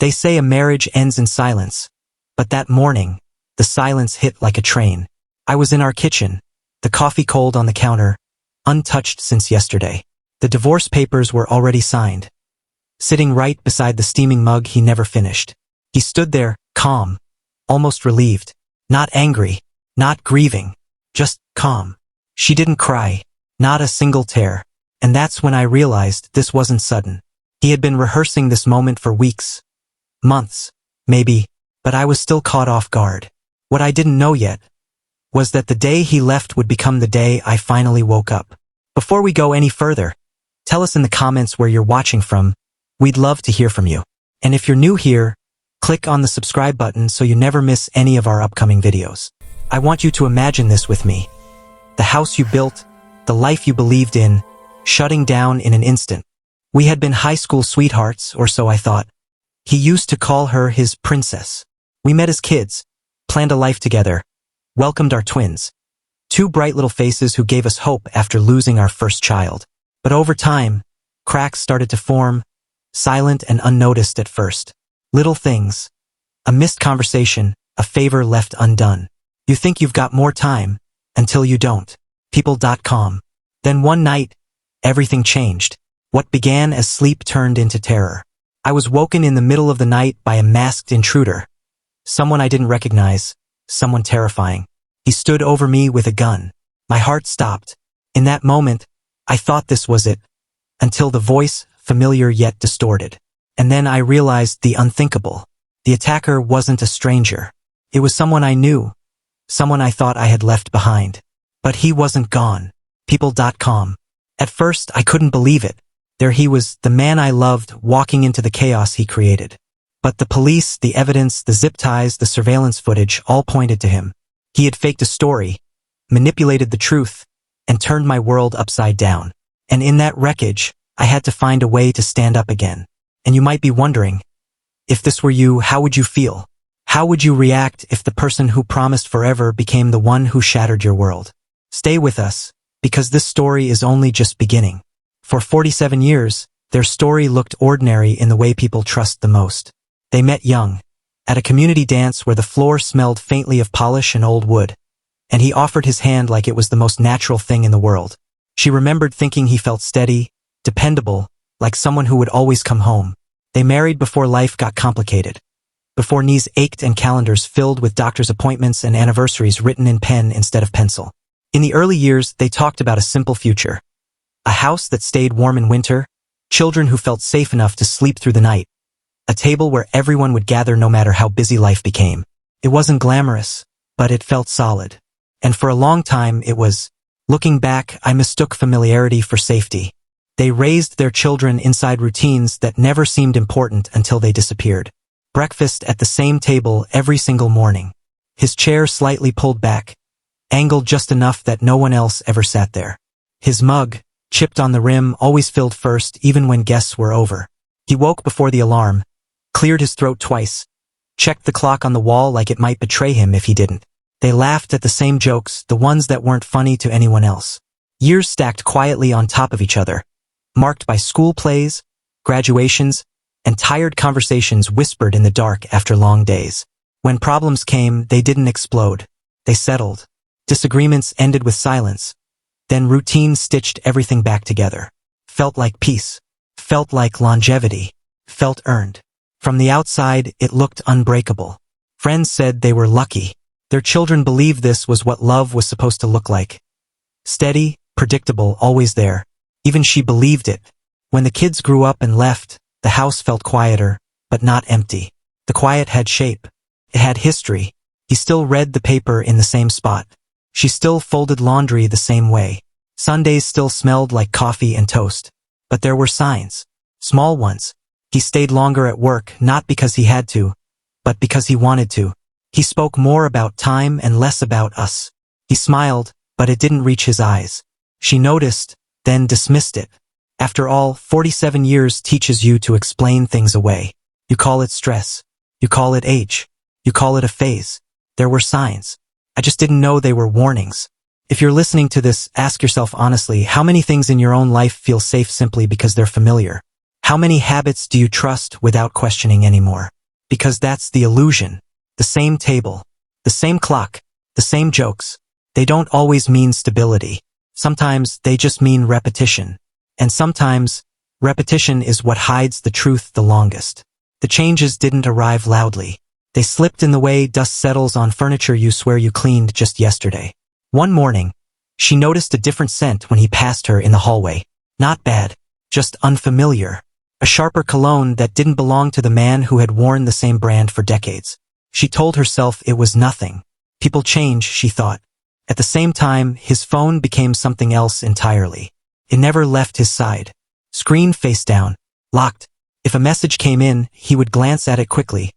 They say a marriage ends in silence, but that morning, the silence hit like a train. I was in our kitchen, the coffee cold on the counter, untouched since yesterday. The divorce papers were already signed. Sitting right beside the steaming mug he never finished. He stood there, calm, almost relieved. Not angry, not grieving, just calm. She didn't cry, not a single tear. And that's when I realized this wasn't sudden. He had been rehearsing this moment for weeks, months, maybe, but I was still caught off guard. What I didn't know yet was that the day he left would become the day I finally woke up. Before we go any further, tell us in the comments where you're watching from. We'd love to hear from you. And if you're new here, click on the subscribe button so you never miss any of our upcoming videos. I want you to imagine this with me. The house you built, the life you believed in, shutting down in an instant. We had been high school sweethearts, or so I thought. He used to call her his princess. We met as kids, planned a life together, welcomed our twins. Two bright little faces who gave us hope after losing our first child. But over time, cracks started to form, silent and unnoticed at first. Little things. A missed conversation, a favor left undone. You think you've got more time, until you don't. People.com. Then one night, everything changed. What began as sleep turned into terror. I was woken in the middle of the night by a masked intruder. Someone I didn't recognize, someone terrifying. He stood over me with a gun. My heart stopped. In that moment, I thought this was it, until the voice, familiar yet distorted. And then I realized the unthinkable. The attacker wasn't a stranger. It was someone I knew, someone I thought I had left behind. But he wasn't gone. People.com. At first, I couldn't believe it. There he was, the man I loved, walking into the chaos he created. But the police, the evidence, the zip ties, the surveillance footage all pointed to him. He had faked a story, manipulated the truth, and turned my world upside down. And in that wreckage, I had to find a way to stand up again. And you might be wondering, if this were you, how would you feel? How would you react if the person who promised forever became the one who shattered your world? Stay with us, because this story is only just beginning. For 47 years, their story looked ordinary in the way people trust the most. They met young, at a community dance where the floor smelled faintly of polish and old wood, and he offered his hand like it was the most natural thing in the world. She remembered thinking he felt steady, dependable, like someone who would always come home. They married before life got complicated, before knees ached and calendars filled with doctor's appointments and anniversaries written in pen instead of pencil. In the early years, they talked about a simple future. A house that stayed warm in winter, children who felt safe enough to sleep through the night, a table where everyone would gather no matter how busy life became. It wasn't glamorous, but it felt solid. And for a long time it was. Looking back, I mistook familiarity for safety. They raised their children inside routines that never seemed important until they disappeared. Breakfast at the same table every single morning. His chair slightly pulled back, angled just enough that no one else ever sat there. His mug, chipped on the rim, always filled first even when guests were over. He woke before the alarm, cleared his throat twice, checked the clock on the wall like it might betray him if he didn't. They laughed at the same jokes, the ones that weren't funny to anyone else. Years stacked quietly on top of each other, marked by school plays, graduations, and tired conversations whispered in the dark after long days. When problems came, they didn't explode. They settled. Disagreements ended with silence. Then routine stitched everything back together. Felt like peace. Felt like longevity. Felt earned. From the outside, it looked unbreakable. Friends said they were lucky. Their children believed this was what love was supposed to look like. Steady, predictable, always there. Even she believed it. When the kids grew up and left, the house felt quieter, but not empty. The quiet had shape. It had history. He still read the paper in the same spot. She still folded laundry the same way. Sundays still smelled like coffee and toast. But there were signs. Small ones. He stayed longer at work, not because he had to, but because he wanted to. He spoke more about time and less about us. He smiled, but it didn't reach his eyes. She noticed, then dismissed it. After all, 47 years teaches you to explain things away. You call it stress. You call it age. You call it a phase. There were signs. I just didn't know they were warnings. If you're listening to this, ask yourself honestly, how many things in your own life feel safe simply because they're familiar? How many habits do you trust without questioning anymore? Because that's the illusion. The same table, the same clock, the same jokes. They don't always mean stability. Sometimes they just mean repetition. And sometimes, repetition is what hides the truth the longest. The changes didn't arrive loudly. They slipped in the way dust settles on furniture you swear you cleaned just yesterday. One morning, she noticed a different scent when he passed her in the hallway. Not bad, just unfamiliar. A sharper cologne that didn't belong to the man who had worn the same brand for decades. She told herself it was nothing. People change, she thought. At the same time, his phone became something else entirely. It never left his side. Screen face down, locked. If a message came in, he would glance at it quickly,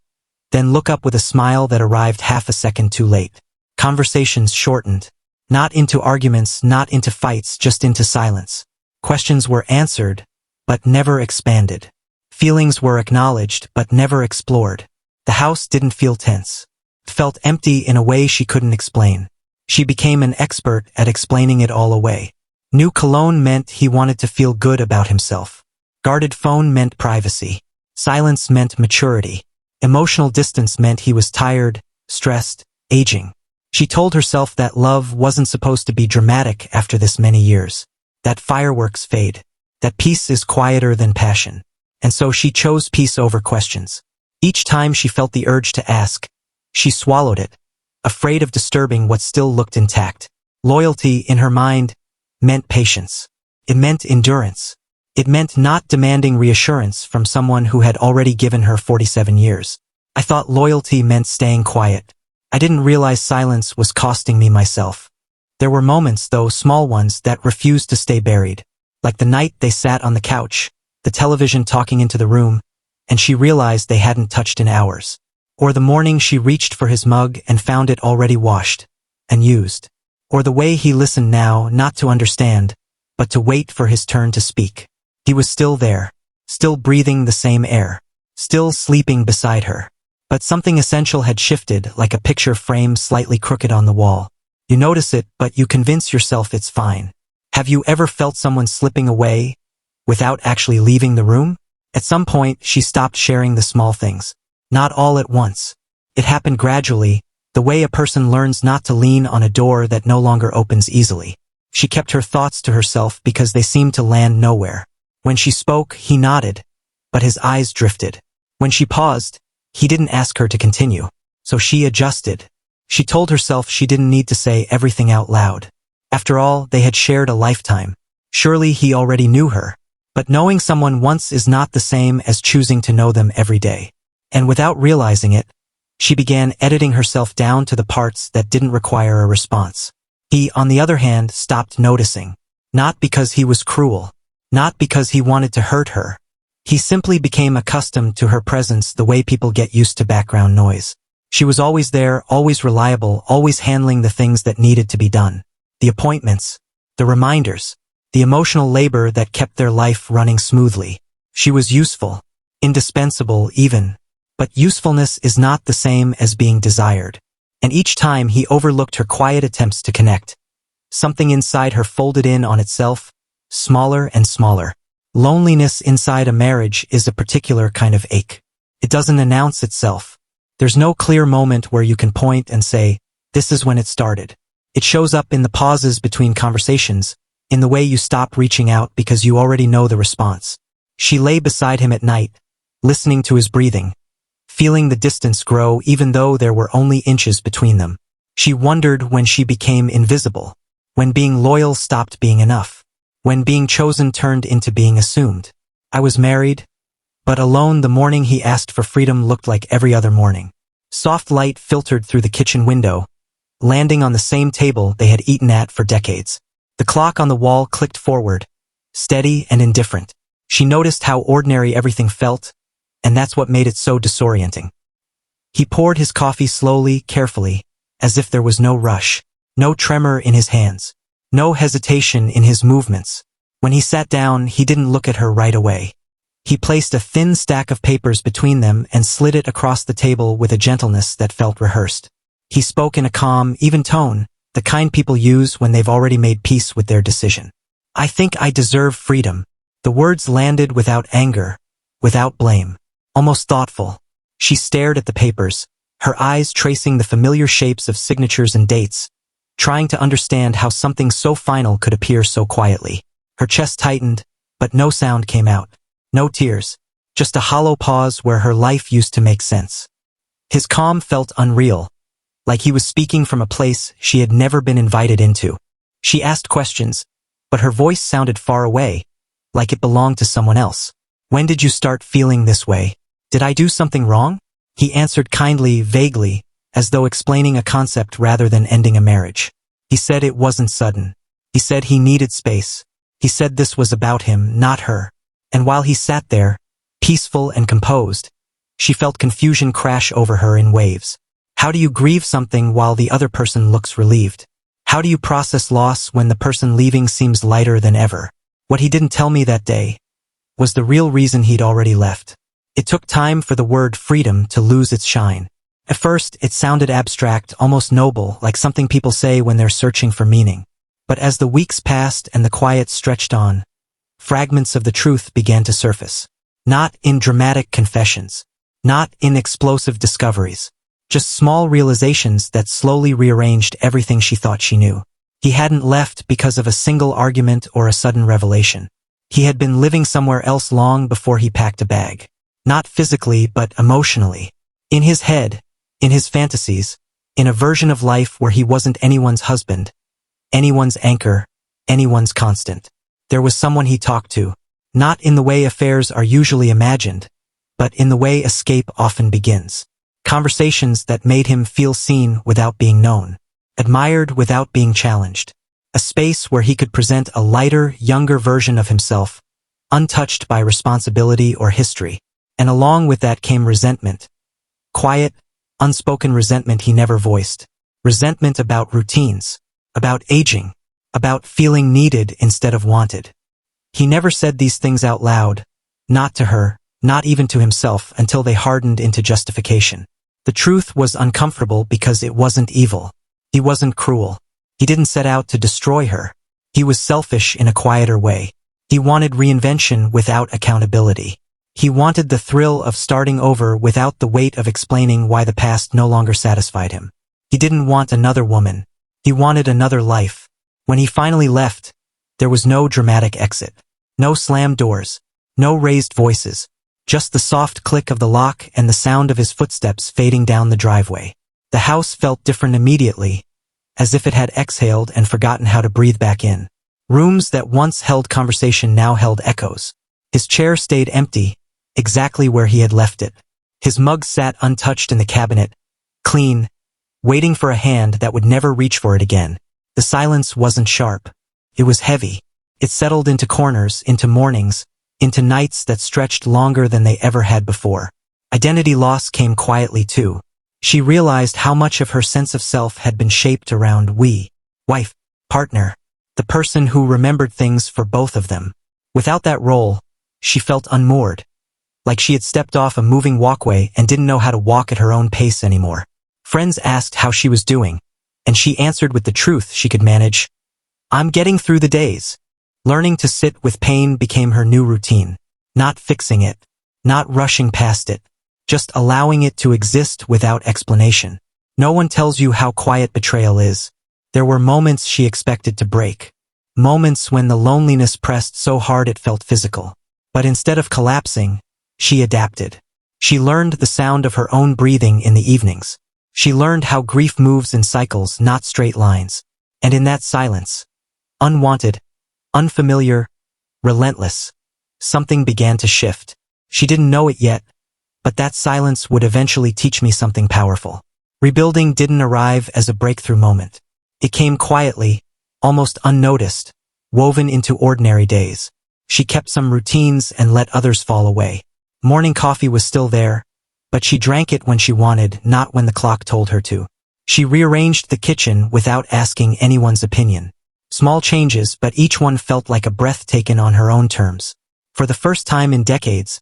then look up with a smile that arrived half a second too late. Conversations shortened. Not into arguments, not into fights, just into silence. Questions were answered, but never expanded. Feelings were acknowledged, but never explored. The house didn't feel tense. It felt empty in a way she couldn't explain. She became an expert at explaining it all away. New cologne meant he wanted to feel good about himself. Guarded phone meant privacy. Silence meant maturity. Emotional distance meant he was tired, stressed, aging. She told herself that love wasn't supposed to be dramatic after this many years. That fireworks fade. That peace is quieter than passion. And so she chose peace over questions. Each time she felt the urge to ask, she swallowed it, afraid of disturbing what still looked intact. Loyalty, in her mind, meant patience. It meant endurance. It meant not demanding reassurance from someone who had already given her 47 years. I thought loyalty meant staying quiet. I didn't realize silence was costing me myself. There were moments, though small ones, that refused to stay buried. Like the night they sat on the couch, the television talking into the room, and she realized they hadn't touched in hours. Or the morning she reached for his mug and found it already washed and used. Or the way he listened now, not to understand, but to wait for his turn to speak. He was still there, still breathing the same air, still sleeping beside her. But something essential had shifted, like a picture frame slightly crooked on the wall. You notice it, but you convince yourself it's fine. Have you ever felt someone slipping away without actually leaving the room? At some point, she stopped sharing the small things. Not all at once. It happened gradually, the way a person learns not to lean on a door that no longer opens easily. She kept her thoughts to herself because they seemed to land nowhere. When she spoke, he nodded, but his eyes drifted. When she paused, he didn't ask her to continue, so she adjusted. She told herself she didn't need to say everything out loud. After all, they had shared a lifetime. Surely he already knew her. But knowing someone once is not the same as choosing to know them every day. And without realizing it, she began editing herself down to the parts that didn't require a response. He, on the other hand, stopped noticing. Not because he was cruel. Not because he wanted to hurt her. He simply became accustomed to her presence the way people get used to background noise. She was always there, always reliable, always handling the things that needed to be done. The appointments, the reminders, the emotional labor that kept their life running smoothly. She was useful, indispensable even. But usefulness is not the same as being desired. And each time he overlooked her quiet attempts to connect. Something inside her folded in on itself, smaller and smaller. Loneliness inside a marriage is a particular kind of ache. It doesn't announce itself. There's no clear moment where you can point and say, this is when it started. It shows up in the pauses between conversations, in the way you stop reaching out because you already know the response. She lay beside him at night, listening to his breathing, feeling the distance grow even though there were only inches between them. She wondered when she became invisible, when being loyal stopped being enough, when being chosen turned into being assumed. I was married, but alone. The morning he asked for freedom looked like every other morning. Soft light filtered through the kitchen window, landing on the same table they had eaten at for decades. The clock on the wall clicked forward, steady and indifferent. She noticed how ordinary everything felt, and that's what made it so disorienting. He poured his coffee slowly, carefully, as if there was no rush, no tremor in his hands, no hesitation in his movements. When he sat down, he didn't look at her right away. He placed a thin stack of papers between them and slid it across the table with a gentleness that felt rehearsed. He spoke in a calm, even tone, the kind people use when they've already made peace with their decision. I think I deserve freedom. The words landed without anger, without blame, almost thoughtful. She stared at the papers, her eyes tracing the familiar shapes of signatures and dates, trying to understand how something so final could appear so quietly. Her chest tightened, but no sound came out. No tears. Just a hollow pause where her life used to make sense. His calm felt unreal, like he was speaking from a place she had never been invited into. She asked questions, but her voice sounded far away, like it belonged to someone else. When did you start feeling this way? Did I do something wrong? He answered kindly, vaguely, as though explaining a concept rather than ending a marriage. He said it wasn't sudden. He said he needed space. He said this was about him, not her. And while he sat there, peaceful and composed, she felt confusion crash over her in waves. How do you grieve something while the other person looks relieved? How do you process loss when the person leaving seems lighter than ever? What he didn't tell me that day was the real reason he'd already left. It took time for the word freedom to lose its shine. At first, it sounded abstract, almost noble, like something people say when they're searching for meaning. But as the weeks passed and the quiet stretched on, fragments of the truth began to surface. Not in dramatic confessions. Not in explosive discoveries. Just small realizations that slowly rearranged everything she thought she knew. He hadn't left because of a single argument or a sudden revelation. He had been living somewhere else long before he packed a bag. Not physically, but emotionally. In his head, in his fantasies, in a version of life where he wasn't anyone's husband, anyone's anchor, anyone's constant. There was someone he talked to, not in the way affairs are usually imagined, but in the way escape often begins. Conversations that made him feel seen without being known, admired without being challenged. A space where he could present a lighter, younger version of himself, untouched by responsibility or history. And along with that came resentment. Quiet, unspoken resentment he never voiced. Resentment about routines, about aging, about feeling needed instead of wanted. He never said these things out loud, not to her, not even to himself, until they hardened into justification. The truth was uncomfortable because it wasn't evil. He wasn't cruel. He didn't set out to destroy her. He was selfish in a quieter way. He wanted reinvention without accountability. He wanted the thrill of starting over without the weight of explaining why the past no longer satisfied him. He didn't want another woman. He wanted another life. When he finally left, there was no dramatic exit. No slammed doors. No raised voices. Just the soft click of the lock and the sound of his footsteps fading down the driveway. The house felt different immediately, as if it had exhaled and forgotten how to breathe back in. Rooms that once held conversation now held echoes. His chair stayed empty, exactly where he had left it. His mug sat untouched in the cabinet, clean, waiting for a hand that would never reach for it again. The silence wasn't sharp. It was heavy. It settled into corners, into mornings, into nights that stretched longer than they ever had before. Identity loss came quietly too. She realized how much of her sense of self had been shaped around we, wife, partner, the person who remembered things for both of them. Without that role, she felt unmoored, like she had stepped off a moving walkway and didn't know how to walk at her own pace anymore. Friends asked how she was doing, and she answered with the truth she could manage. I'm getting through the days. Learning to sit with pain became her new routine. Not fixing it. Not rushing past it. Just allowing it to exist without explanation. No one tells you how quiet betrayal is. There were moments she expected to break. Moments when the loneliness pressed so hard it felt physical. But instead of collapsing, she adapted. She learned the sound of her own breathing in the evenings. She learned how grief moves in cycles, not straight lines. And in that silence, unwanted, unfamiliar, relentless, something began to shift. She didn't know it yet, but that silence would eventually teach me something powerful. Rebuilding didn't arrive as a breakthrough moment. It came quietly, almost unnoticed, woven into ordinary days. She kept some routines and let others fall away. Morning coffee was still there, but she drank it when she wanted, not when the clock told her to. She rearranged the kitchen without asking anyone's opinion. Small changes, but each one felt like a breath taken on her own terms. For the first time in decades,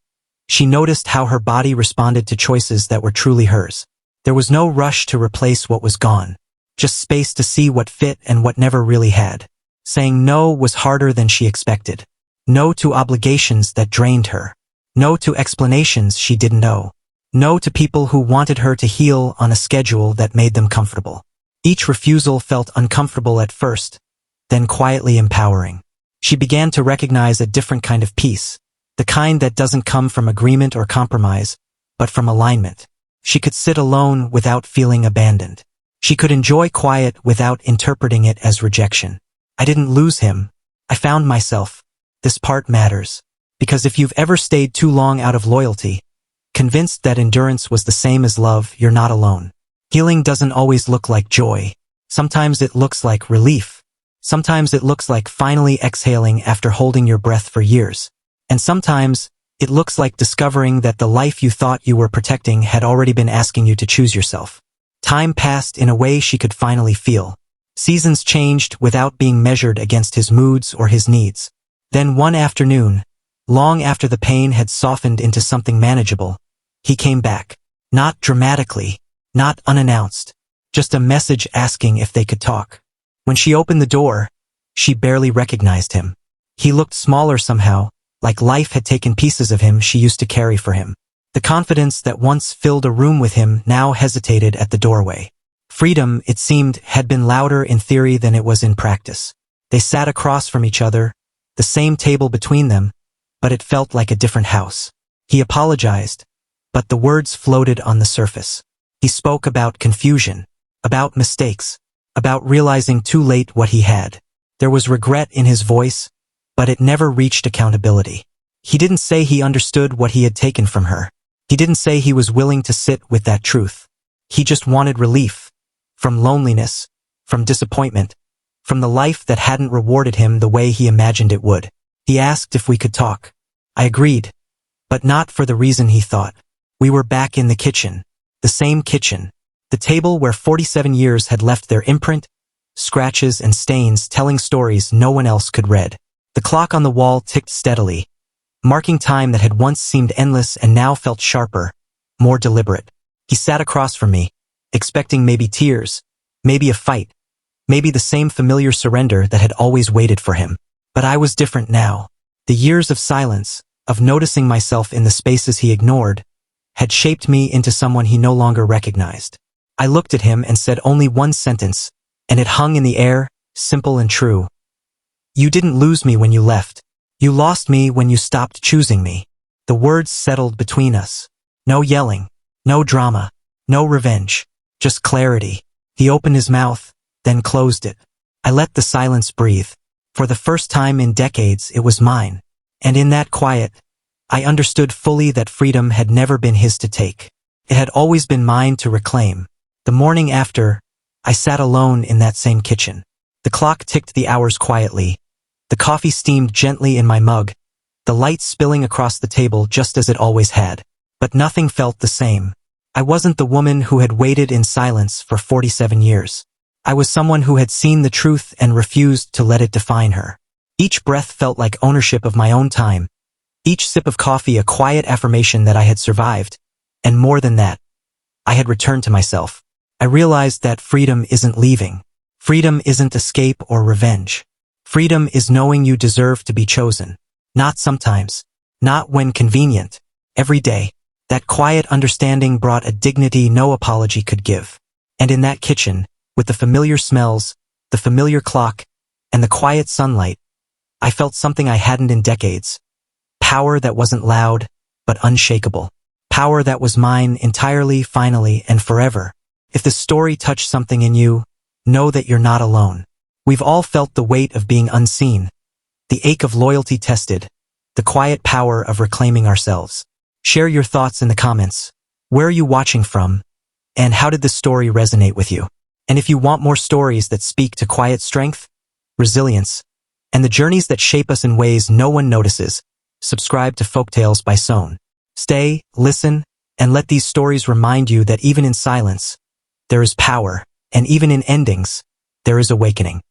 she noticed how her body responded to choices that were truly hers. There was no rush to replace what was gone, just space to see what fit and what never really had. Saying no was harder than she expected. No to obligations that drained her. No to explanations she didn't owe. No to people who wanted her to heal on a schedule that made them comfortable. Each refusal felt uncomfortable at first, then quietly empowering. She began to recognize a different kind of peace, the kind that doesn't come from agreement or compromise, but from alignment. She could sit alone without feeling abandoned. She could enjoy quiet without interpreting it as rejection. I didn't lose him. I found myself. This part matters. Because if you've ever stayed too long out of loyalty, convinced that endurance was the same as love, you're not alone. Healing doesn't always look like joy. Sometimes it looks like relief. Sometimes it looks like finally exhaling after holding your breath for years. And sometimes it looks like discovering that the life you thought you were protecting had already been asking you to choose yourself. Time passed in a way she could finally feel. Seasons changed without being measured against his moods or his needs. Then one afternoon, long after the pain had softened into something manageable, he came back. Not dramatically, not unannounced, just a message asking if they could talk. When she opened the door, she barely recognized him. He looked smaller somehow, like life had taken pieces of him she used to carry for him. The confidence that once filled a room with him now hesitated at the doorway. Freedom, it seemed, had been louder in theory than it was in practice. They sat across from each other, the same table between them, but it felt like a different house. He apologized, but the words floated on the surface. He spoke about confusion, about mistakes, about realizing too late what he had. There was regret in his voice, but it never reached accountability. He didn't say he understood what he had taken from her. He didn't say he was willing to sit with that truth. He just wanted relief. From loneliness, from disappointment, from the life that hadn't rewarded him the way he imagined it would. He asked if we could talk. I agreed, but not for the reason he thought. We were back in the kitchen. The same kitchen. The table where 47 years had left their imprint, scratches and stains telling stories no one else could read. The clock on the wall ticked steadily, marking time that had once seemed endless and now felt sharper, more deliberate. He sat across from me, expecting maybe tears, maybe a fight, maybe the same familiar surrender that had always waited for him. But I was different now. The years of silence, of noticing myself in the spaces he ignored, had shaped me into someone he no longer recognized. I looked at him and said only one sentence, and it hung in the air, simple and true. You didn't lose me when you left. You lost me when you stopped choosing me. The words settled between us. No yelling, no drama, no revenge, just clarity. He opened his mouth, then closed it. I let the silence breathe. For the first time in decades, it was mine. And in that quiet, I understood fully that freedom had never been his to take. It had always been mine to reclaim. The morning after, I sat alone in that same kitchen. The clock ticked the hours quietly. The coffee steamed gently in my mug, the light spilling across the table just as it always had. But nothing felt the same. I wasn't the woman who had waited in silence for 47 years. I was someone who had seen the truth and refused to let it define her. Each breath felt like ownership of my own time. Each sip of coffee a quiet affirmation that I had survived. And more than that, I had returned to myself. I realized that freedom isn't leaving. Freedom isn't escape or revenge. Freedom is knowing you deserve to be chosen. Not sometimes. Not when convenient. Every day. That quiet understanding brought a dignity no apology could give. And in that kitchen, with the familiar smells, the familiar clock, and the quiet sunlight, I felt something I hadn't in decades. Power that wasn't loud, but unshakable. Power that was mine entirely, finally, and forever. If the story touched something in you, know that you're not alone. We've all felt the weight of being unseen, the ache of loyalty tested, the quiet power of reclaiming ourselves. Share your thoughts in the comments. Where are you watching from? And how did this story resonate with you? And if you want more stories that speak to quiet strength, resilience, and the journeys that shape us in ways no one notices, subscribe to Folktales by Sohn. Stay, listen, and let these stories remind you that even in silence, there is power, and even in endings, there is awakening.